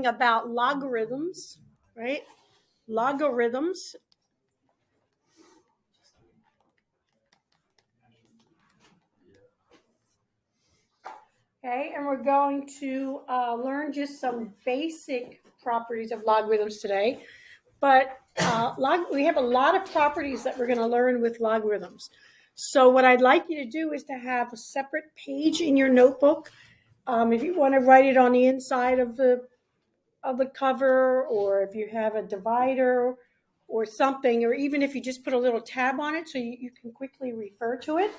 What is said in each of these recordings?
about logarithms, right? Logarithms. Okay, and we're going to learn just some basic properties of logarithms today. But we have a lot of properties that we're going to learn with logarithms. So what I'd like you to do is to have a separate page in your notebook. If you want to write it on the inside of the cover, or if you have a divider or something, or even if you just put a little tab on it so you can quickly refer to it.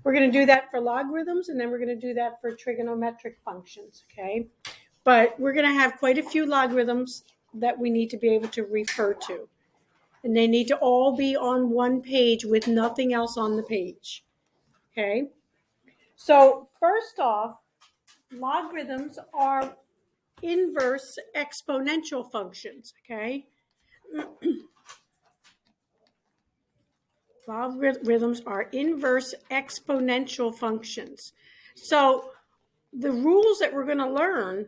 We're going to do that for logarithms, and then we're going to do that for trigonometric functions, okay? But we're going to have quite a few logarithms that we need to be able to refer to. And they need to all be on one page with nothing else on the page, okay? So first off, logarithms are inverse exponential functions, okay? Logarithms are inverse exponential functions. So the rules that we're going to learn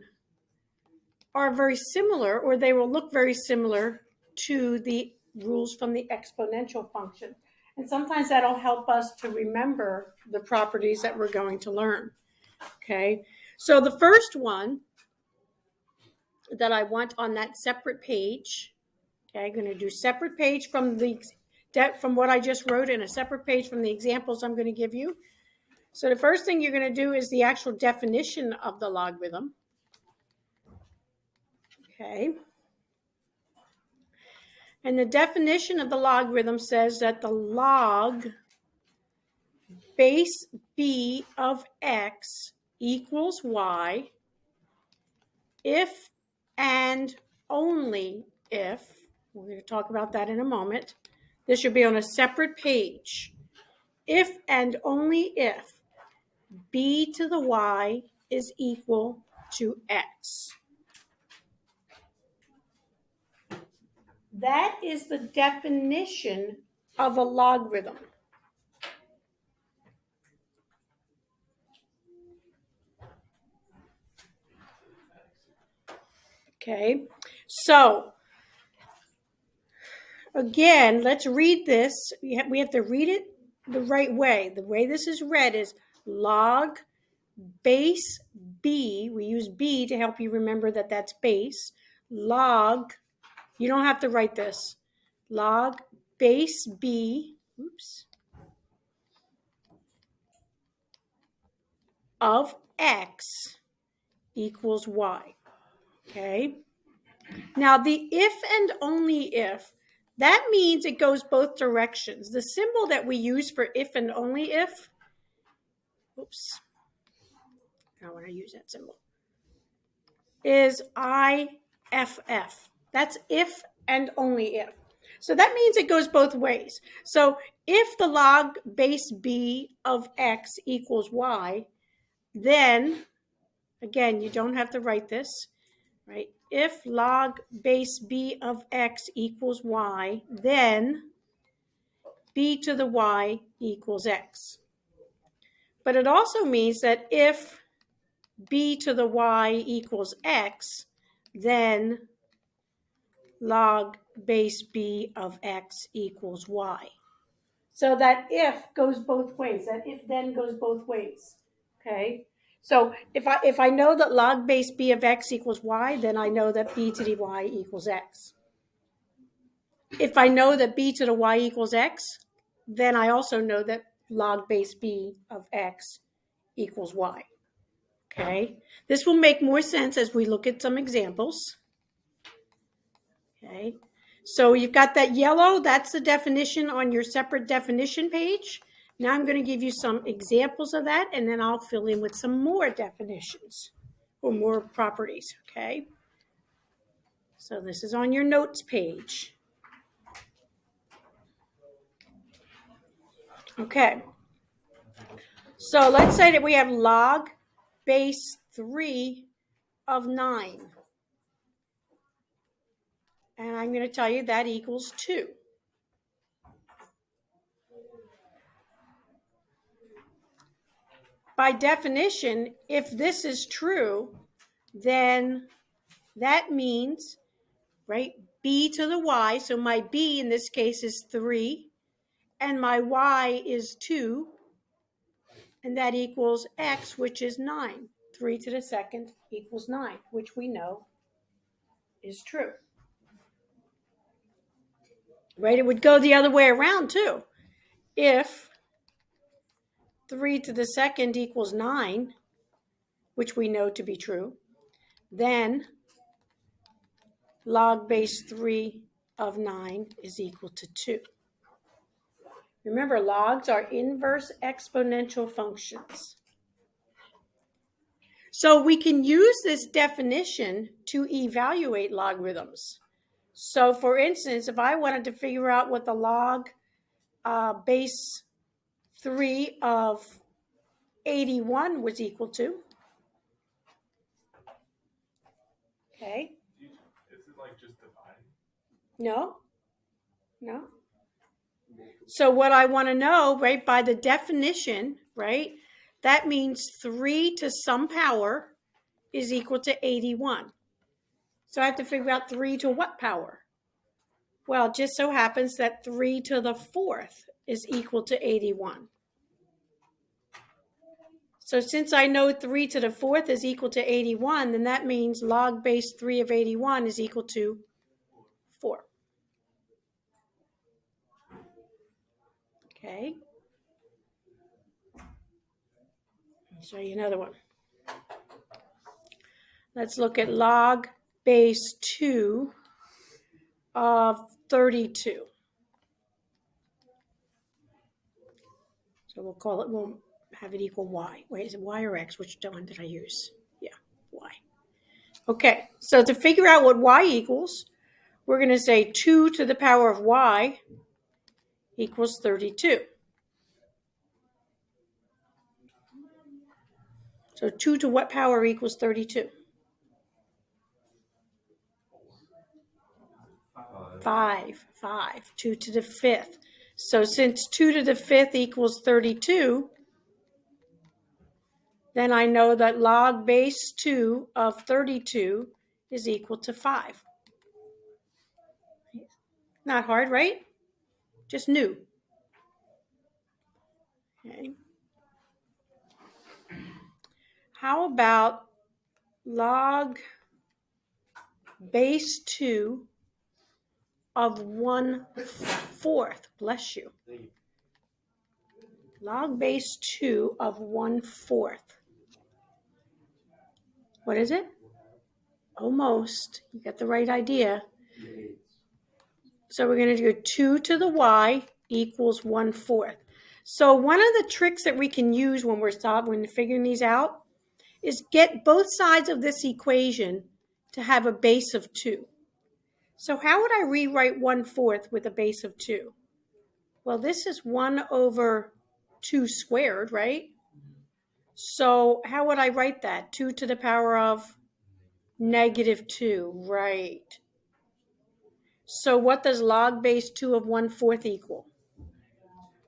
are very similar, or they will look very similar to the rules from the exponential function. And sometimes that'll help us to remember the properties that we're going to learn. Okay, so the first one that I want on that separate page, okay, I'm going to do separate page from what I just wrote, and a separate page from the examples I'm going to give you. So the first thing you're going to do is the actual definition of the logarithm. Okay. And the definition of the logarithm says that the log base b of x equals y if and only if, we're going to talk about that in a moment. This should be on a separate page. If and only if b to the y is equal to x. That is the definition of a logarithm. Okay, so again, let's read this. We have to read it the right way. The way this is read is log base b. We use b to help you remember that that's base. Log, you don't have to write this. Log base b, of x equals y. Okay. Now the if and only if, that means it goes both directions. The symbol that we use for if and only if, I don't want to use that symbol, is IFF. That's if and only if. So that means it goes both ways. So if the log base b of x equals y, then, again, you don't have to write this, right? If log base b of x equals y, then b to the y equals x. But it also means that if b to the y equals x, then log base b of x equals y. So that if goes both ways. That if then goes both ways. Okay? So if I know that log base b of x equals y, then I know that b to the y equals x. If I know that b to the y equals x, then I also know that log base b of x equals y. Okay? This will make more sense as we look at some examples. Okay? So you've got that yellow, that's the definition on your separate definition page. Now I'm going to give you some examples of that, and then I'll fill in with some more definitions or more properties, okay? So this is on your notes page. Okay. So let's say that we have log base 3 of 9. And I'm going to tell you that equals 2. By definition, if this is true, then that means, right, b to the y, so my b in this case is 3, and my y is 2, and that equals x, which is 9. 3 to the second equals 9, which we know is true. Right? It would go the other way around too. If 3 to the second equals 9, which we know to be true, then log base 3 of 9 is equal to 2. Remember, logs are inverse exponential functions. So we can use this definition to evaluate logarithms. So for instance, if I wanted to figure out what the log base 3 of 81 was equal to, okay. Is it like just dividing? No. So what I want to know, right, by the definition, right, that means 3 to some power is equal to 81. So I have to figure out 3 to what power? Well, it just so happens that 3 to the 4th is equal to 81. So since I know 3 to the 4th is equal to 81, then that means log base 3 of 81 is equal to 4. Okay. I'll show you another one. Let's look at log base 2 of 32. So we'll have it equal y. Wait, is it y or x? Which one did I use? Yeah, y. Okay, so to figure out what y equals, we're going to say 2 to the power of y equals 32. So 2 to what power equals 32? 5. 2 to the 5th. So since 2 to the 5th equals 32, then I know that log base 2 of 32 is equal to 5. Not hard, right? Just new. Okay. How about log base 2 of 1/4? Bless you. Log base 2 of 1/4. What is it? Almost. You got the right idea. So we're going to do 2 to the y equals 1/4. So one of the tricks that we can use when we're figuring these out is get both sides of this equation to have a base of 2. So how would I rewrite 1/4 with a base of 2? Well, this is 1 over 2 squared, right? So how would I write that? 2 to the power of -2, right? So what does log base 2 of 1/4 equal?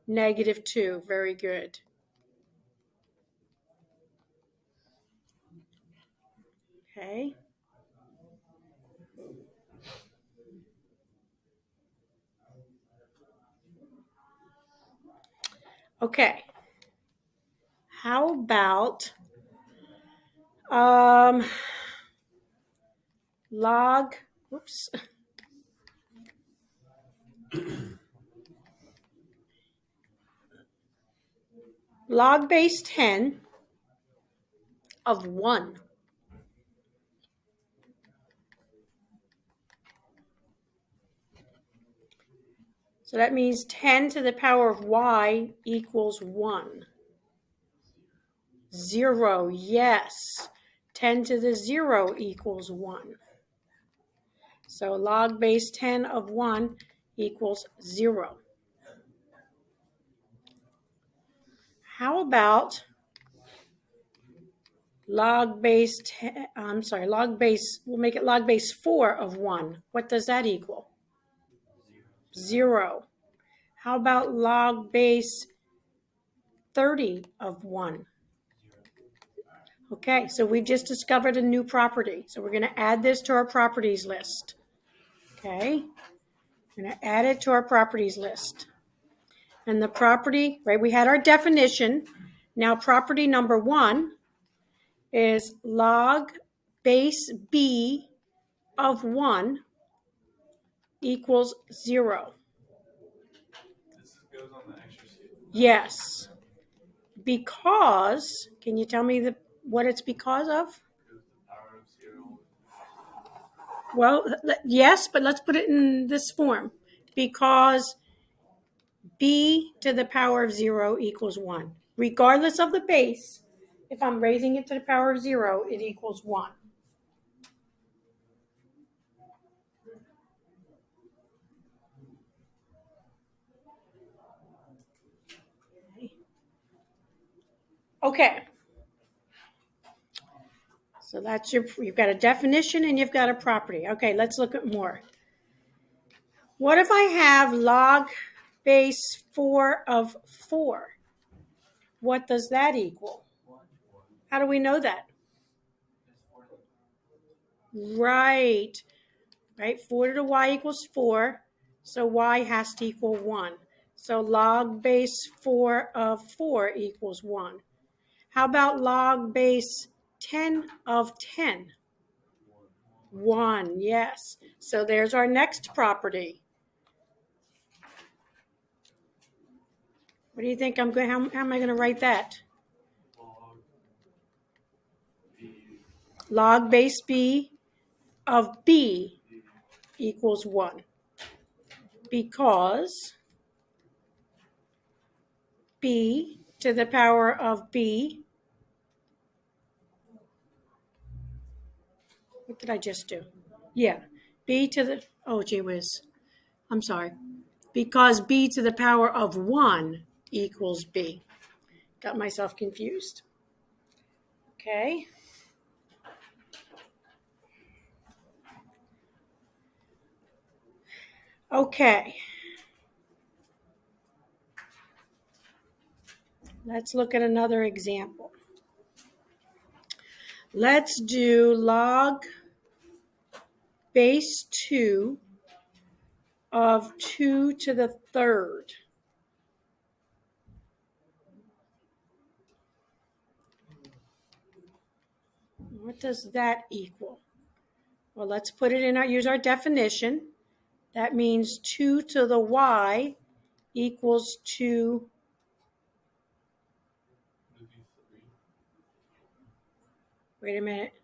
-2, very good. Okay. Okay. How about log base 10 of 1. So that means 10 to the power of y equals 1. 0, yes. 10 to the 0 equals 1. So log base 10 of 1 equals 0. How about log base 10, we'll make it log base 4 of 1. What does that equal? 0. How about log base 30 of 1? Okay, so we've just discovered a new property. So we're going to add this to our properties list. Okay, we're going to add it to our properties list. And the property, right, we had our definition. Now property number 1 is log base b of 1 equals 0. This goes on the extra sheet. Yes, because, can you tell me what it's because of? Because the power of 0. Well, yes, but let's put it in this form. Because b to the power of 0 equals 1. Regardless of the base, if I'm raising it to the power of 0, it equals 1. Okay. So that's you've got a definition and you've got a property. Okay, let's look at more. What if I have log base 4 of 4? What does that equal? How do we know that? Right. 4 to the y equals 4. So y has to equal 1. So log base 4 of 4 equals 1. How about log base 10 of 10? 1, yes. So there's our next property. What do you think I'm going? How am I going to write that? Log base b of b equals 1. Because b to the power of b, what did I just do? Yeah, b to the, oh gee whiz, I'm sorry. Because b to the power of 1 equals b. Got myself confused. Okay. Okay. Let's look at another example. Let's do log base 2 of 2 to the 3rd. What does that equal? Well, let's put it in use our definition. That means 2 to the y equals 2. Wait a minute.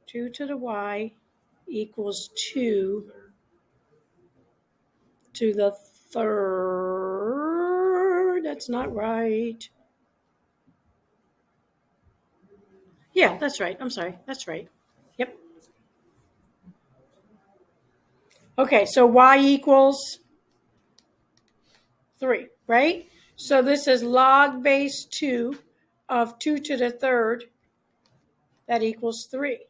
2 to the y equals 2 to the 3rd. That's not right. Yeah, that's right. I'm sorry. That's right. Yep. Okay, so y equals 3, right? So this is log base 2 of 2 to the 3rd. That equals 3.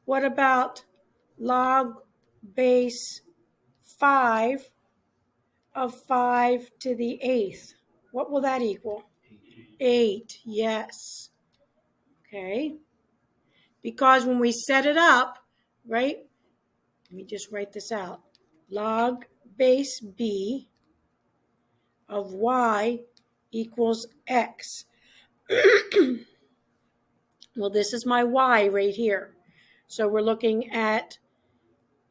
What about log base 5 of 5 to the 8th? What will that equal? 8, yes. Okay. Because when we set it up, right? Let me just write this out. Log base b of y equals x. Well, this is my y right here. So we're looking at,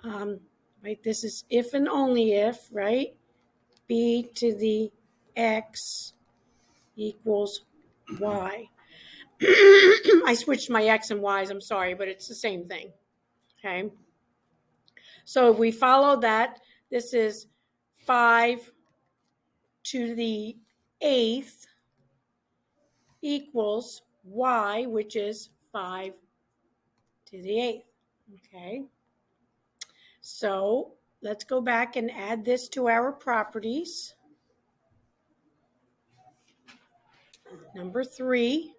right, this is if and only if, right? B to the x equals y. I switched my x and y's, I'm sorry, but it's the same thing. Okay. So if we follow that, this is 5 to the 8th equals y, which is 5 to the 8th. Okay. So let's go back and add this to our properties. Number 3,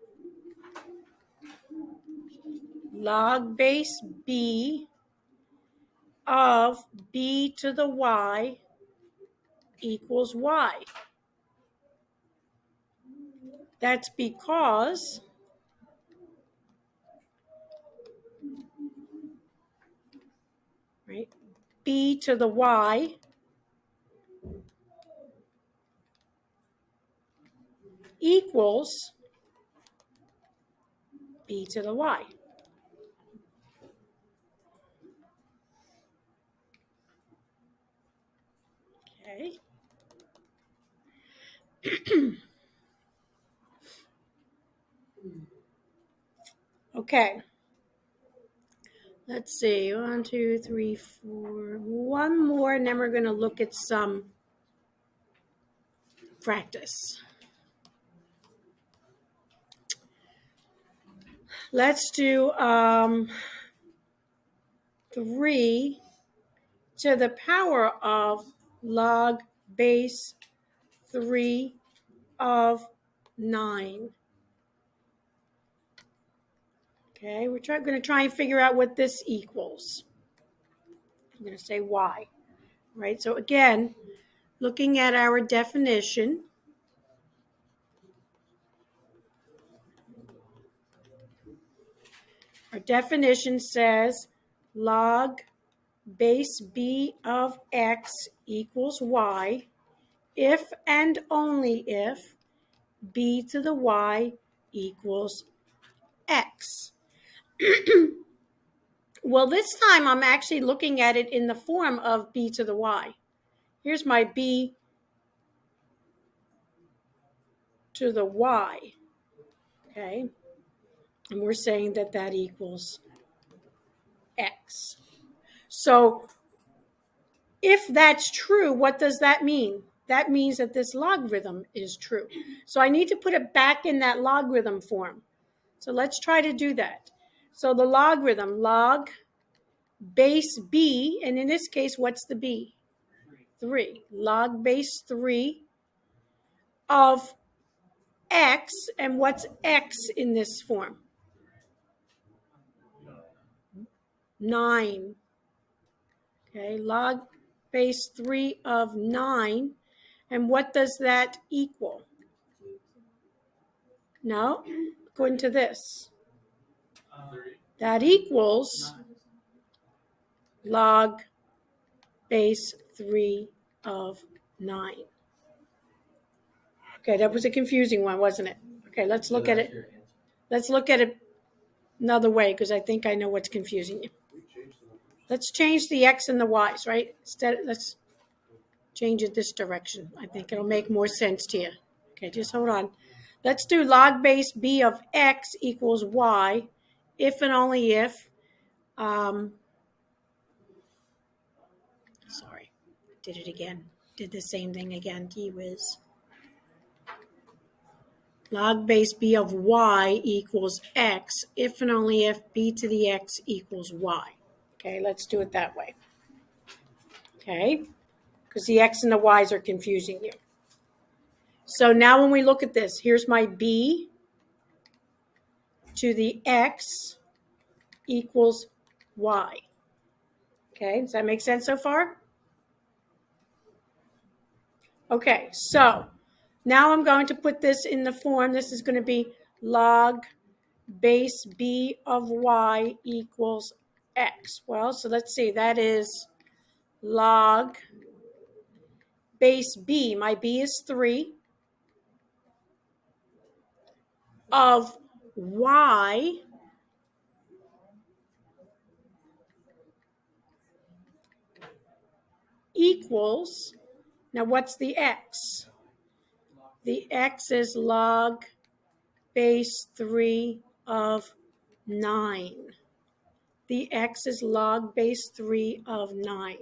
log base b of b to the y equals y. That's because right, b to the y equals b to the y. Okay. Okay. Let's see. 1, 2, 3, 4. One more, and then we're going to look at some practice. Let's do 3 to the power of log base 3 of 9. Okay, we're going to try and figure out what this equals. I'm going to say y, right? So again, looking at our definition, our definition says log base b of x equals y if and only if b to the y equals x. Well, this time I'm actually looking at it in the form of b to the y. Here's my b to the y, okay? And we're saying that that equals x. So if that's true, what does that mean? That means that this logarithm is true. So I need to put it back in that logarithm form. So let's try to do that. So the logarithm, log base b, and in this case, what's the b? 3. Log base 3 of x, and what's x in this form? 9. Okay, log base 3 of 9. And what does that equal? No, according to this. That equals log base 3 of 9. Okay, that was a confusing one, wasn't it? Okay, let's look at it. Let's look at it another way because I think I know what's confusing you. Let's change the x and the y's, right? Instead, let's change it this direction. I think it'll make more sense to you. Okay, just hold on. Let's do log base b of x equals y if and only if, sorry, did it again. Did the same thing again, gee whiz. Log base b of y equals x if and only if b to the x equals y. Okay, let's do it that way. Okay, because the x and the y's are confusing you. So now when we look at this, here's my b to the x equals y. Okay, does that make sense so far? Okay, so now I'm going to put this in the form. This is going to be log base b of y equals x. Well, so let's see. That is log base b. My b is 3 of y equals, now what's the x? The x is log base 3 of 9. The x is log base 3 of 9.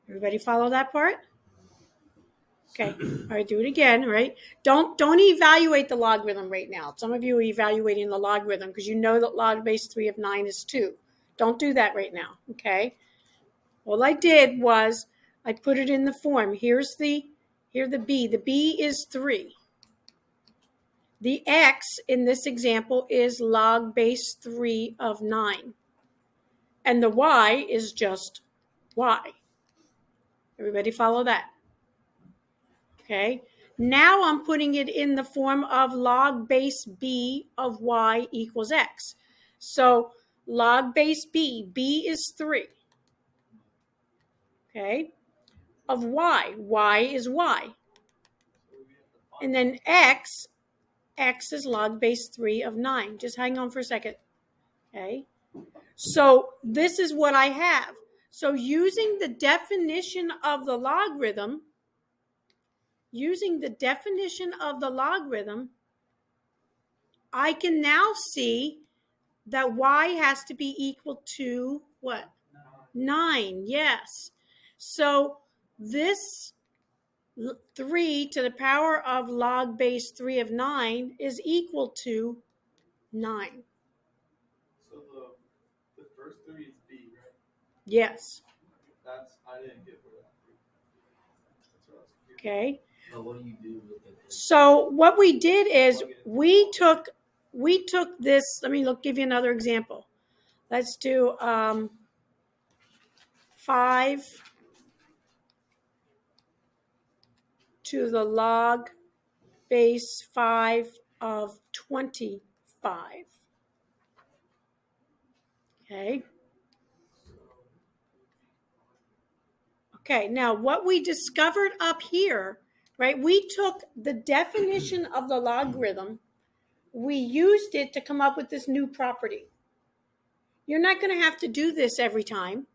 Everybody follow that part? Okay. All right, do it again, right? Don't evaluate the logarithm right now. Some of you are evaluating the logarithm because you know that log base 3 of 9 is 2. Don't do that right now, okay? All I did was I put it in the form. Here the b. The b is 3. The x in this example is log base 3 of 9. And the y is just y. Everybody follow that? Okay. Now I'm putting it in the form of log base b of y equals x. So log base b is 3. Okay, of y is y. And then x is log base 3 of 9. Just hang on for a second. Okay, so this is what I have. So using the definition of the logarithm, I can now see that y has to be equal to what? 9, yes. So this 3 to the power of log base 3 of 9 is equal to 9. So the first three is B, right? Yes. I didn't get where that three. That's what I was confused. Okay. But what do you do with it? So what we did is we took this. Let me give you another example. Let's do 5 to the log base 5 of 25. Okay. Okay, now what we discovered up here, right? We took the definition of the logarithm, we used it to come up with this new property. You're not going to have to do this every time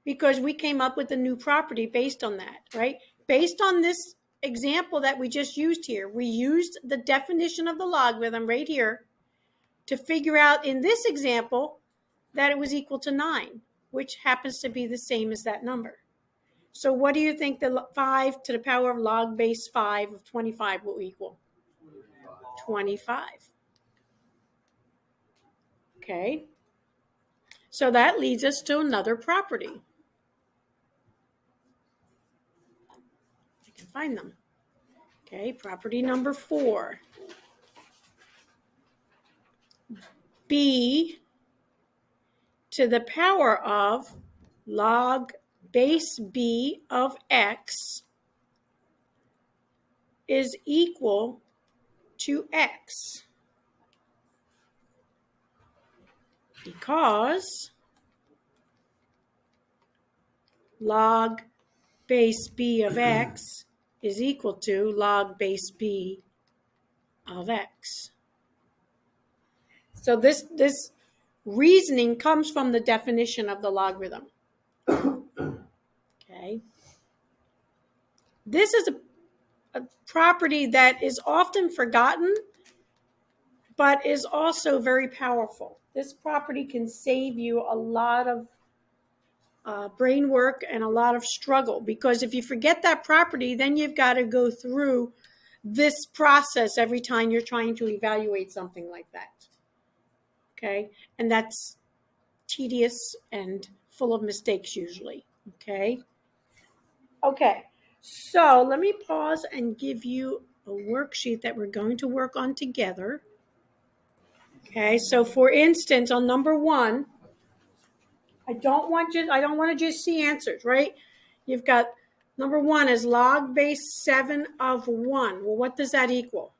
because we came up with a new property based on that, right? Based on this example that we just used here, we used the definition of the logarithm right here to figure out in this example that it was equal to 9, which happens to be the same as that number. So what do you think the 5 to the power of log base 5 of 25 will equal? 25. Okay. So that leads us to another property. I can find them. Okay, property number 4. B to the power of log base b of x is equal to x. Because log base b of x is equal to log base b of x. So this reasoning comes from the definition of the logarithm. Okay. This is a property that is often forgotten, but is also very powerful. This property can save you a lot of brain work and a lot of struggle, because if you forget that property, then you've got to go through this process every time you're trying to evaluate something like that. Okay, and that's tedious and full of mistakes usually. Okay, so let me pause and give you a worksheet that we're going to work on together. Okay, so for instance, on number 1, I don't want to just see answers, right? You've got number 1 is log base 7 of 1. Well, what does that equal?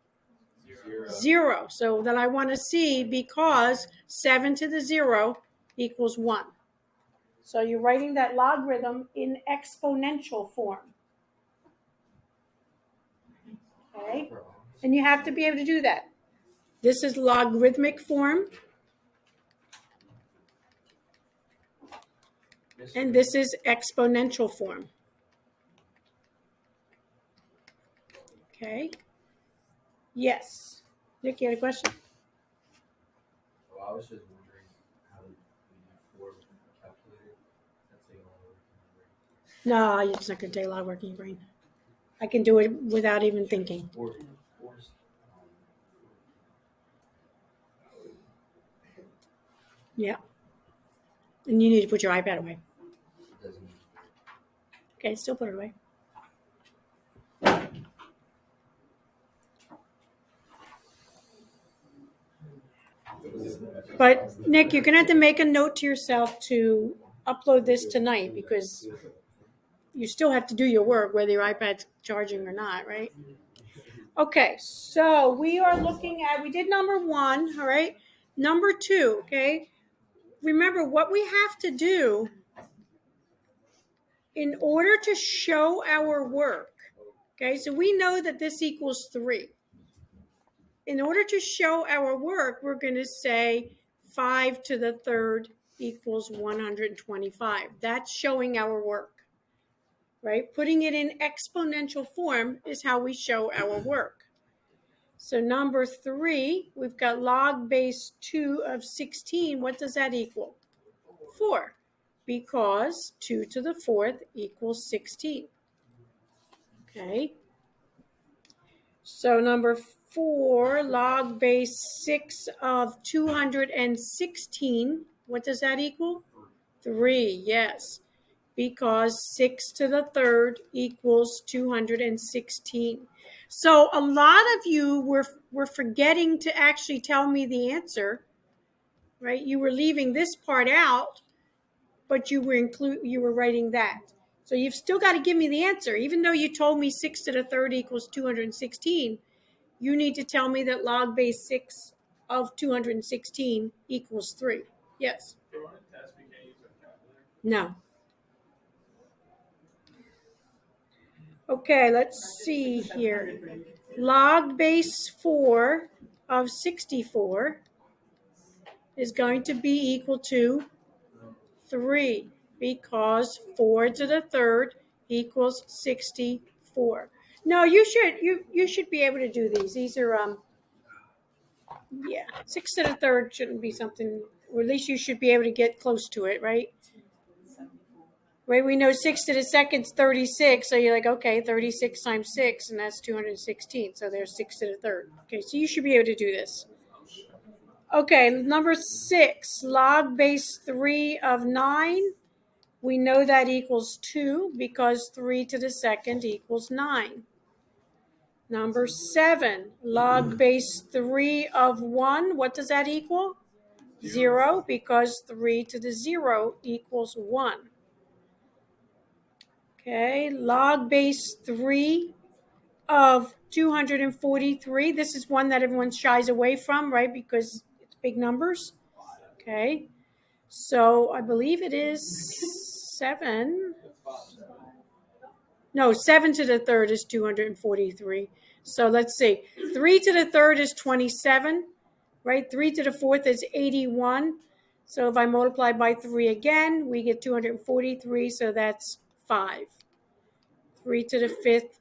0. So then I want to see, because 7 to the 0 equals 1. So you're writing that logarithm in exponential form. Okay? And you have to be able to do that. This is logarithmic form. And this is exponential form. Okay? Yes. Nick, you had a question? Well, I was just wondering how we do 4 with a calculator. That's taking a lot of work in my brain. No, it's not going to take a lot of work in your brain. I can do it without even thinking. Yeah. And you need to put your iPad away. Okay, still put it away. But Nick, you're going to have to make a note to yourself to upload this tonight, because you still have to do your work whether your iPad's charging or not, right? Okay, so we are looking at, we did number 1, all right? Number 2, okay? Remember what we have to do in order to show our work, okay? So we know that this equals 3. In order to show our work, we're going to say 5 to the third equals 125. That's showing our work, right? Putting it in exponential form is how we show our work. So number 3, we've got log base 2 of 16. What does that equal? 4, because 2 to the 4th equals 16. Okay. So number 4, log base 6 of 216. What does that equal? 3, yes. Because 6 to the third equals 216. So a lot of you were forgetting to actually tell me the answer, right? You were leaving this part out, but you were writing that. So you've still got to give me the answer. Even though you told me 6 to the third equals 216, you need to tell me that log base 6 of 216 equals 3. Yes? For running tests, we can't use our calculator. No. Okay, let's see here. Log base 4 of 64 is going to be equal to 3 because 4 to the third equals 64. No, you should be able to do these. These are 6 to the third shouldn't be something, or at least you should be able to get close to it, right? Right, we know 6 to the second's 36, so you're like, okay, 36 times 6, and that's 216. So there's 6 to the third. Okay, so you should be able to do this. Okay, number 6, log base 3 of 9. We know that equals 2 because 3 to the second equals 9. Number 7, log base 3 of 1. What does that equal? 0, because 3 to the 0 equals 1. Okay, log base 3 of 243. This is one that everyone shies away from, right? Because it's big numbers. Okay, so I believe it is 7. No, 7 to the third is 243. So let's see. 3 to the third is 27, right? 3 to the fourth is 81. So if I multiply by 3 again, we get 243, so that's 5. 3 to the fifth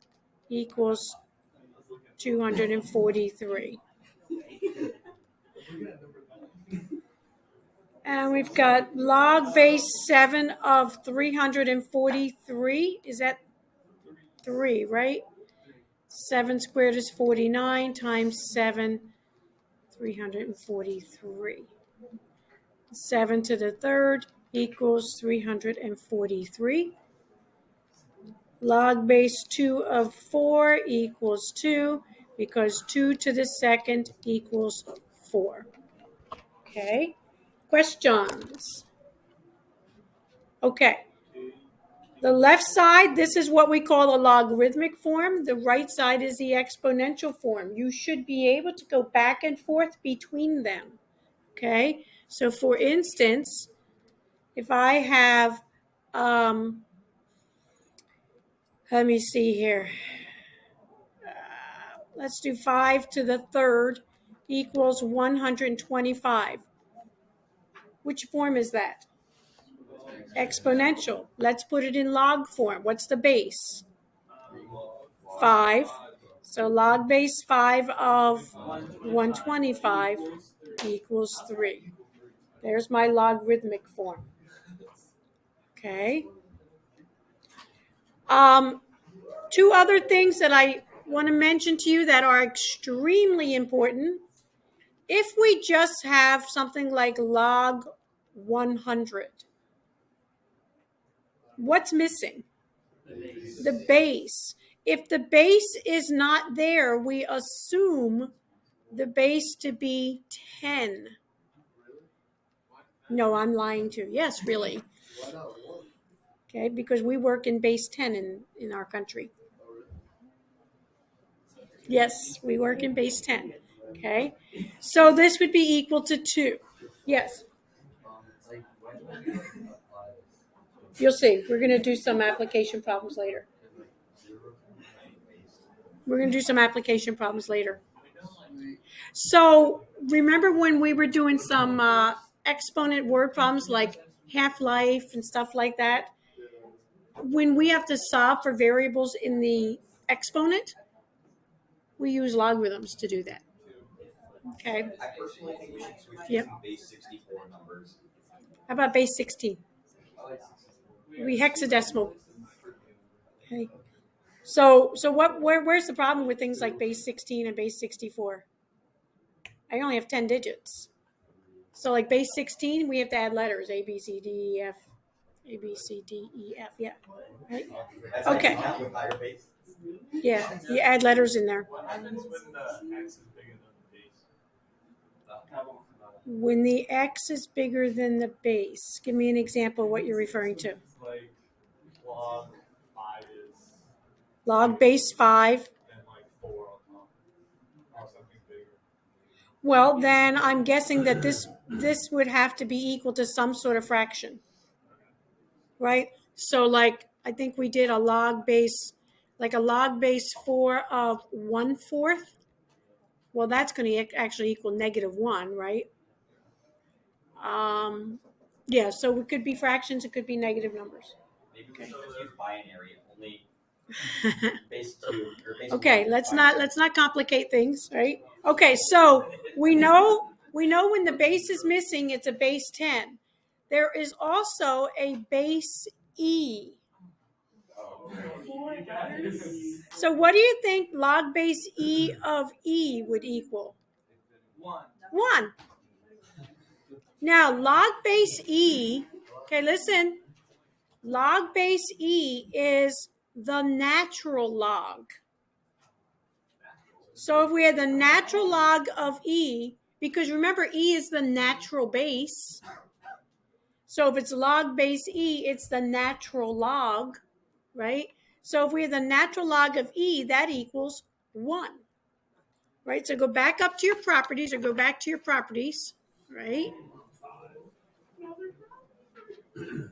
equals 243. And we've got log base 7 of 343. Is that 3, right? 7 squared is 49 times 7, 343. 7 to the third equals 343. Log base 2 of 4 equals 2 because 2 to the second equals 4. Okay, questions? Okay, the left side, this is what we call a logarithmic form. The right side is the exponential form. You should be able to go back and forth between them. Okay, so for instance, if I have, let me see here. Let's do 5 to the third equals 125. Which form is that? Exponential. Let's put it in log form. What's the base? 5. So log base 5 of 125 equals 3. There's my logarithmic form. Okay. Two other things that I want to mention to you that are extremely important. If we just have something like log 100, what's missing? The base. If the base is not there, we assume the base to be 10. No, I'm lying to you. Yes, really. Okay, because we work in base 10 in our country. Yes, we work in base 10. Okay, so this would be equal to 2. Yes, Like, why do I apply this? you'll see. We're going to do some application problems later. Like 0 to base. We're going to do some application problems later. So remember when we were doing some exponent word problems like half-life and stuff like that? When we have to solve for variables in the exponent, we use logarithms to do that. Okay. I personally think we should switch Yep. to base 64 numbers. How about base 16? I like 64. We hexadecimal. Okay. So where's the problem with things like base 16 and base 64? I only have 10 digits. So like base 16, we have to add letters, A, B, C, D, E, F. A, B, C, D, E, F. Yeah. Right? That's Okay. how you count with higher base. Yeah. You add letters in there. What happens when the x is bigger than the base? When the x is bigger than the base. Give me an example of what you're referring to. Like log 5 is Log base 5. then like 4 on top. Or something bigger. Well, then I'm guessing that this would have to be equal to some sort of fraction. Right? So like I think we did a log base 4 of 1/4. Well, that's going to actually equal -1, right? Yeah, so it could be fractions, it could be negative numbers. Maybe we should just use binary only base 2 or base Okay, 1. let's not complicate things, right? Okay, so we know when the base is missing, it's a base 10. There is also a base E. So what do you think log base E of E would equal? 1. Now, log base E, okay, listen. Log base E is the natural log. So if we had the natural log of E, because remember E is the natural base. So if it's log base E, it's the natural log, right? So if we have the natural log of E, that equals 1. Right? So go back up to your properties or go back to your properties, right?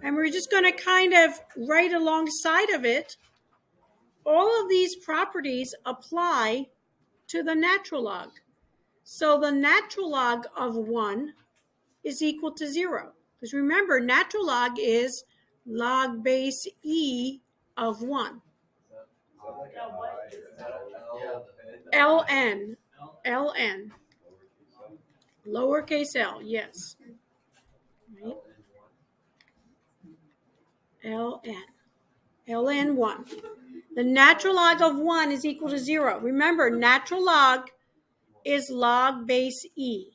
And we're just going to kind of write alongside of it. All of these properties apply to the natural log. So the natural log of 1 is equal to 0. Because remember, natural log is log base E of 1. ln. ln. Lowercase l, yes. Right? ln. ln 1. The natural log of 1 is equal to 0. Remember, natural log is log base E.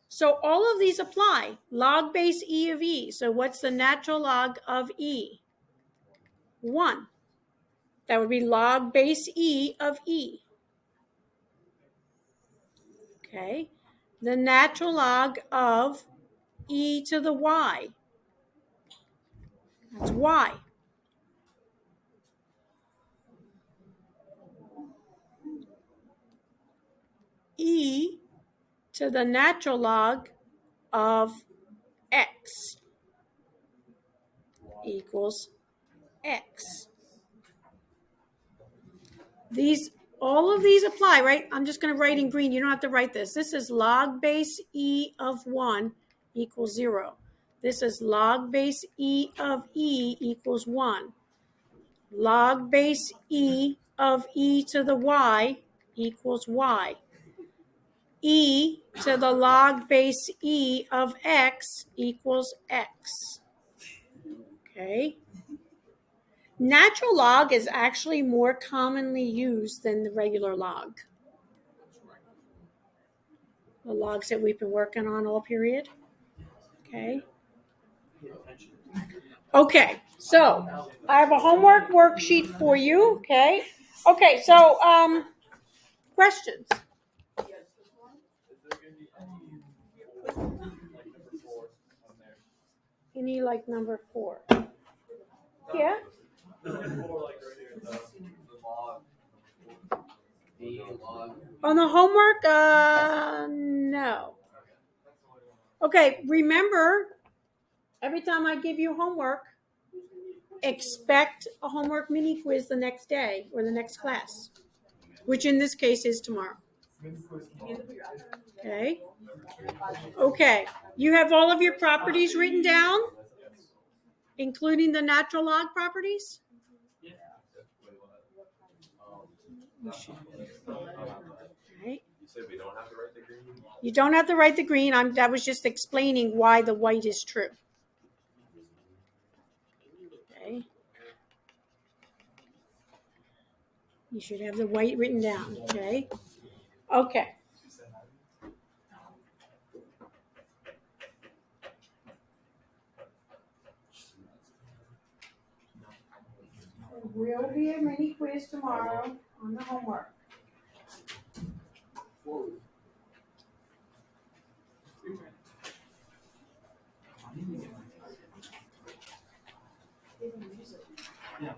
So all of these apply. Log base E of E. So what's the natural log of E? 1. That would be log base E of E. Okay. The natural log of E to the Y. That's Y. E to the natural log of X equals X. All of these apply, right? I'm just going to write in green. You don't have to write this. This is log base E of 1 equals 0. This is log base E of E equals 1. Log base E of E to the Y equals Y. E to the log base E of X equals X. Okay. Natural log is actually more commonly used than the regular log. The logs that we've been working on all period. Okay. Okay, so I have a homework worksheet for you. Okay. Okay, so questions. Is there going to be any like number 4 on there? You need like number 4. Yeah. Four, like right here, the log. The log. On the homework, no. Okay, remember, every time I give you homework, expect a homework mini quiz the next day or the next class, which in this case is tomorrow. Okay. Okay. You have all of your properties written down, including the natural log properties? Right. You said we don't have to write the green? You don't have to write the green. That was just explaining why the white is true. Okay. You should have the white written down. Okay. Okay. There will be a mini quiz tomorrow on the homework. Yeah.